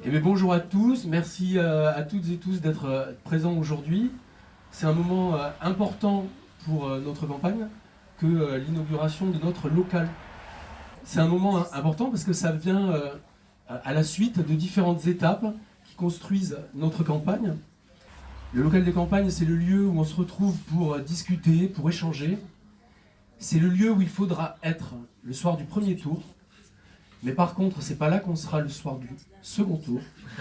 Eh bien, bonjour à tous, merci à toutes et tous d'être présents aujourd'hui. C'est un moment important pour notre campagne que l'inauguration de notre local. C'est un moment important parce que ça vient à la suite de différentes étapes qui construisent notre campagne. Le local des campagnes, c'est le lieu où on se retrouve pour discuter, pour échanger. C'est le lieu où il faudra être le soir du premier tour. Mais par contre, c'est pas là qu'on sera le soir du second tour,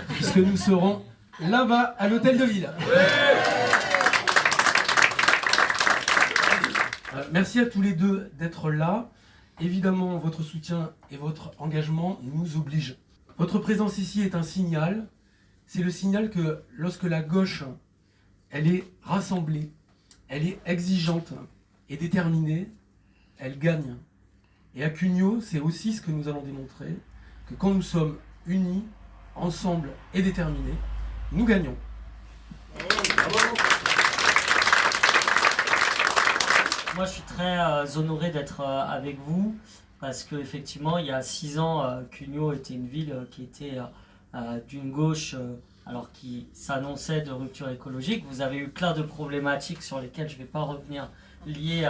puisque nous serons là-bas, à l'hôtel de ville. Merci à tous les deux d'être là. Évidemment, votre soutien et votre engagement nous obligent. Votre présence ici est un signal. C'est le signal que lorsque la gauche, elle est rassemblée, elle est exigeante et déterminée, elle gagne. Et à Cugnot, c'est aussi ce que nous allons démontrer, que quand nous sommes unis, ensemble et déterminés, nous gagnons. Moi, je suis très honoré d'être avec vous, parce qu'effectivement, il y a 6 ans, Cugnot était une ville qui était d'une gauche, alors qui s'annonçait de rupture écologique. Vous avez eu plein de problématiques sur lesquelles je ne vais pas revenir, liées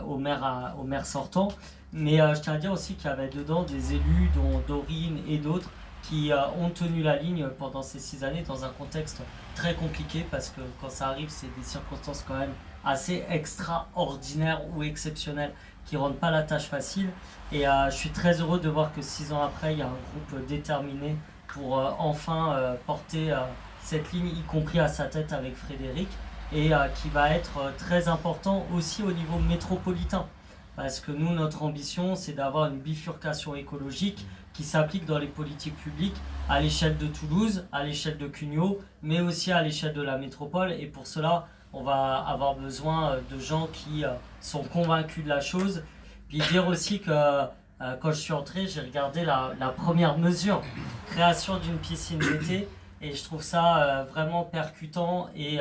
au maire sortant. Mais je tiens à dire aussi qu'il y avait dedans des élus, dont Dorine et d'autres, qui ont tenu la ligne pendant ces 6 années dans un contexte très compliqué, parce que quand ça arrive, c'est des circonstances quand même assez extraordinaires ou exceptionnelles qui ne rendent pas la tâche facile. Et je suis très heureux de voir que 6 ans après, il y a un groupe déterminé pour enfin porter cette ligne, y compris à sa tête avec Frédéric, et qui va être très important aussi au niveau métropolitain. Parce que nous, notre ambition, c'est d'avoir une bifurcation écologique qui s'applique dans les politiques publiques à l'échelle de Toulouse, à l'échelle de Cugnot, mais aussi à l'échelle de la métropole. Et pour cela, on va avoir besoin de gens qui sont convaincus de la chose. Puis dire aussi que quand je suis entré, j'ai regardé la première mesure, création d'une piscine d'été, et je trouve ça vraiment percutant et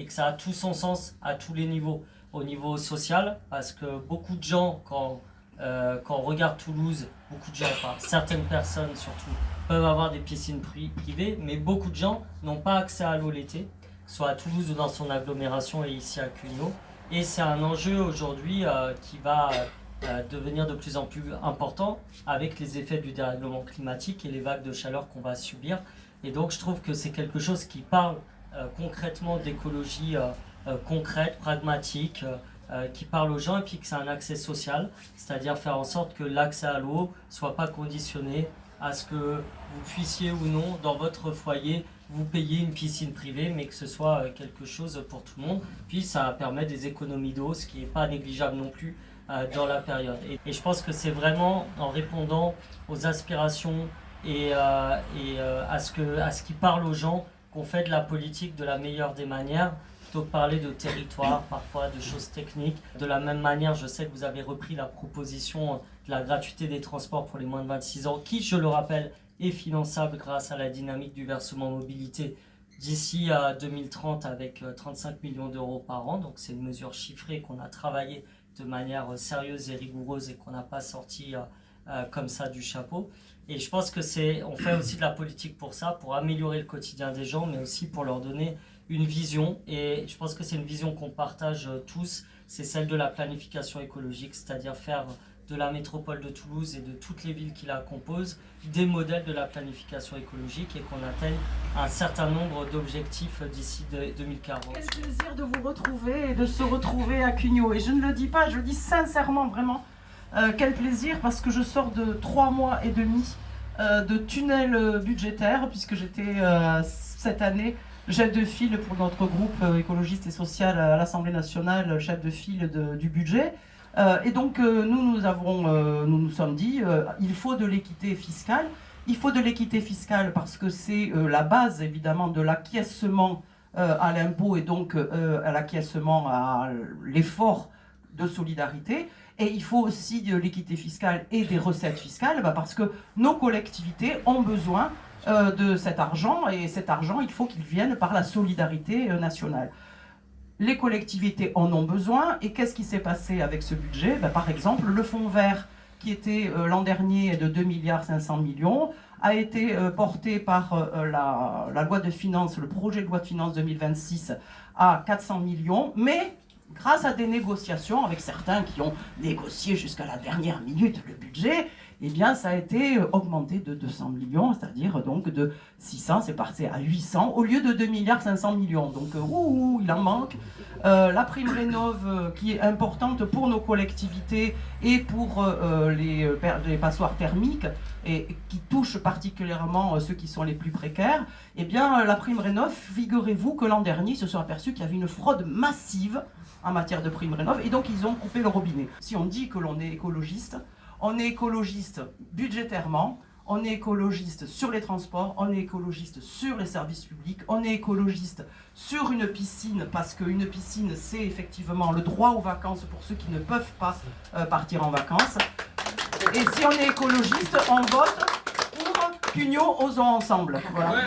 que ça a tout son sens à tous les niveaux. Au niveau social, parce que beaucoup de gens, quand on regarde Toulouse, beaucoup de gens, enfin certaines personnes surtout, peuvent avoir des piscines privées, mais beaucoup de gens n'ont pas accès à l'eau l'été, soit à Toulouse ou dans son agglomération et ici à Cugnot. Et c'est un enjeu aujourd'hui qui va devenir de plus en plus important avec les effets du dérèglement climatique et les vagues de chaleur qu'on va subir. Et donc je trouve que c'est quelque chose qui parle concrètement d'écologie concrète, pragmatique, qui parle aux gens, et puis que c'est un accès social, c'est-à-dire faire en sorte que l'accès à l'eau ne soit pas conditionné à ce que vous puissiez ou non, dans votre foyer, vous payer une piscine privée, mais que ce soit quelque chose pour tout le monde. Puis ça permet des économies d'eau, ce qui n'est pas négligeable non plus dans la période. Et je pense que c'est vraiment en répondant aux aspirations et à ce qui parle aux gens qu'on fait de la politique de la meilleure des manières, plutôt que parler de territoire, parfois de choses techniques. De la même manière, je sais que vous avez repris la proposition de la gratuité des transports pour les moins de 26 ans, qui, je le rappelle, est finançable grâce à la dynamique du versement mobilité d'ici à 2030 avec 35 millions d'euros par an. Donc c'est une mesure chiffrée qu'on a travaillée de manière sérieuse et rigoureuse et qu'on n'a pas sorti comme ça du chapeau. Et je pense que on fait aussi de la politique pour ça, pour améliorer le quotidien des gens, mais aussi pour leur donner une vision. Et je pense que c'est une vision qu'on partage tous, c'est celle de la planification écologique, c'est-à-dire faire de la métropole de Toulouse et de toutes les villes qui la composent des modèles de la planification écologique, et qu'on atteigne un certain nombre d'objectifs d'ici 2040. Quel plaisir de vous retrouver et de se retrouver à Cugnot. Et je ne le dis pas, je le dis sincèrement, vraiment. Quel plaisir, parce que je sors de 3 mois et demi de tunnel budgétaire, puisque j'étais cette année chef de file pour notre groupe écologiste et social à l'Assemblée nationale, chef de file du budget. Et donc nous nous sommes dit, il faut de l'équité fiscale. Il faut de l'équité fiscale parce que c'est la base évidemment de l'acquiescement à l'impôt, et donc à l'acquiescement à l'effort de solidarité. Et il faut aussi de l'équité fiscale et des recettes fiscales, parce que nos collectivités ont besoin de cet argent, et cet argent, il faut qu'il vienne par la solidarité nationale. Les collectivités en ont besoin, et qu'est-ce qui s'est passé avec ce budget ? Par exemple, le fonds vert qui était l'an dernier de 2,5 milliards, a été porté par la loi de finances, le projet de loi de finances 2026 à 400 millions, mais grâce à des négociations avec certains qui ont négocié jusqu'à la dernière minute le budget, eh bien ça a été augmenté de 200 millions, c'est-à-dire donc de 600, c'est parti à 800 au lieu de 2,5 milliards. Donc il en manque. La prime rénov qui est importante pour nos collectivités et pour les passoires thermiques et qui touche particulièrement ceux qui sont les plus précaires, eh bien la prime rénov, figurez-vous que l'an dernier, ils se sont aperçus qu'il y avait une fraude massive en matière de prime rénov et donc ils ont coupé le robinet. Si on dit que l'on est écologiste, on est écologiste budgétairement, on est écologiste sur les transports, on est écologiste sur les services publics, on est écologiste sur une piscine, parce qu'une piscine, c'est effectivement le droit aux vacances pour ceux qui ne peuvent pas partir en vacances. Et si on est écologiste, on vote pour qu'Union osons ensemble. Voilà. Ouais.